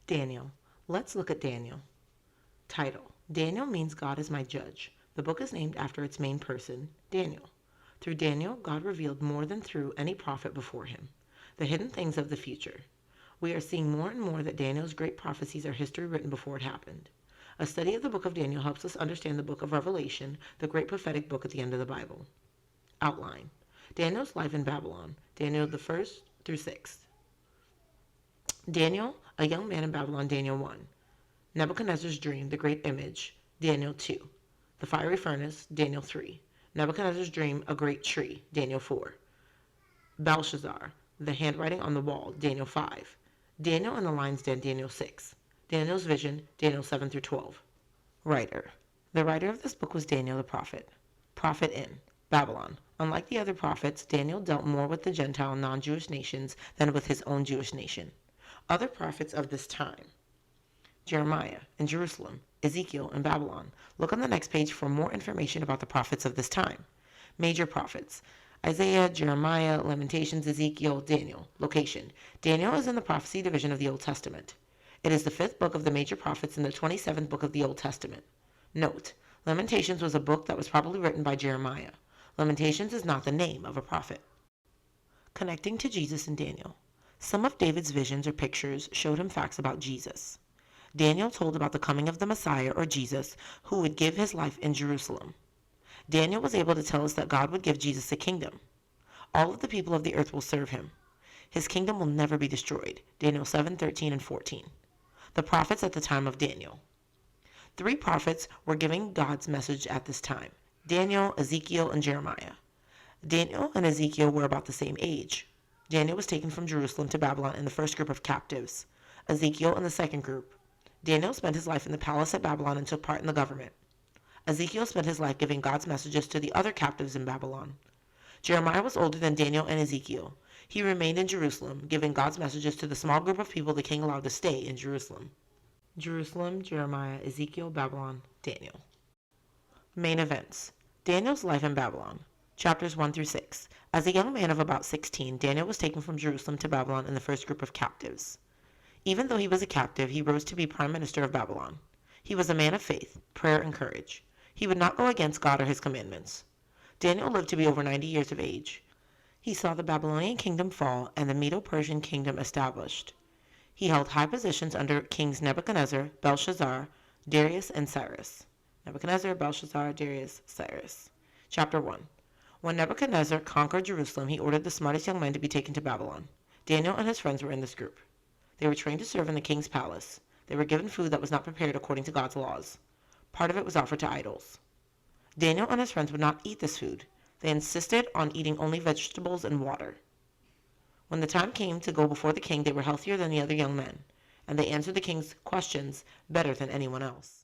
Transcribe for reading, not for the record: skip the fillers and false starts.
Daniel. Let's look at Daniel. Title. Daniel means God is my judge. The book is named after its main person, Daniel. Through Daniel, God revealed more than through any prophet before him, the hidden things of the future. We are seeing more and more that Daniel's great prophecies are history written before it happened. A study of the book of Daniel helps us understand the book of Revelation, the great prophetic book at the end of the Bible. Outline. Daniel's life in Babylon, Daniel the 1st through 6th. Daniel, a young man in Babylon, Daniel 1. Nebuchadnezzar's dream, the great image, Daniel 2. The fiery furnace, Daniel 3. Nebuchadnezzar's dream, a great tree, Daniel 4. Belshazzar, the handwriting on the wall, Daniel 5. Daniel in the lion's den, Daniel 6. Daniel's vision, Daniel 7 through 12. Writer. The writer of this book was Daniel the prophet. Prophet in Babylon. Unlike the other prophets, Daniel dealt more with the Gentile non-Jewish nations than with his own Jewish nation. Other prophets of this time. Jeremiah in Jerusalem, Ezekiel in Babylon. Look on the next page for more information about the prophets of this time. Major prophets. Isaiah, Jeremiah, Lamentations, Ezekiel, Daniel. Location. Daniel is in the prophecy division of the Old Testament. It is the 5th book of the major prophets and the 27th book of the Old Testament. Note, Lamentations was a book that was probably written by Jeremiah. Lamentations is not the name of a prophet. Connecting to Jesus and Daniel. Some of David's visions or pictures showed him facts about Jesus. Daniel told about the coming of the Messiah, or Jesus, who would give his life in Jerusalem. Daniel was able to tell us that God would give Jesus a kingdom. All of the people of the earth will serve him. His kingdom will never be destroyed. Daniel 7:13 and 14. The prophets at the time of Daniel. 3 prophets were giving God's message at this time: Daniel, Ezekiel, and Jeremiah. Daniel and Ezekiel were about the same age. Daniel was taken from Jerusalem to Babylon in the first group of captives. Ezekiel in the second group. Daniel spent his life in the palace at Babylon and took part in the government. Ezekiel spent his life giving God's messages to the other captives in Babylon. Jeremiah was older than Daniel and Ezekiel. He remained in Jerusalem, giving God's messages to the small group of people the king allowed to stay in Jerusalem. Jerusalem, Jeremiah, Ezekiel, Babylon, Daniel. Main events. Daniel's life in Babylon. Chapters 1 through 6. As a young man of about 16, Daniel was taken from Jerusalem to Babylon in the first group of captives. Even though he was a captive, he rose to be prime minister of Babylon. He was a man of faith, prayer, and courage. He would not go against God or his commandments. Daniel lived to be over 90 years of age. He saw the Babylonian kingdom fall and the Medo-Persian kingdom established. He held high positions under kings Nebuchadnezzar, Belshazzar, Darius, and Cyrus. Nebuchadnezzar, Belshazzar, Darius, Cyrus. Chapter 1. When Nebuchadnezzar conquered Jerusalem, he ordered the smartest young men to be taken to Babylon. Daniel and his friends were in this group. They were trained to serve in the king's palace. They were given food that was not prepared according to God's laws. Part of it was offered to idols. Daniel and his friends would not eat this food. They insisted on eating only vegetables and water. When the time came to go before the king, they were healthier than the other young men, and they answered the king's questions better than anyone else.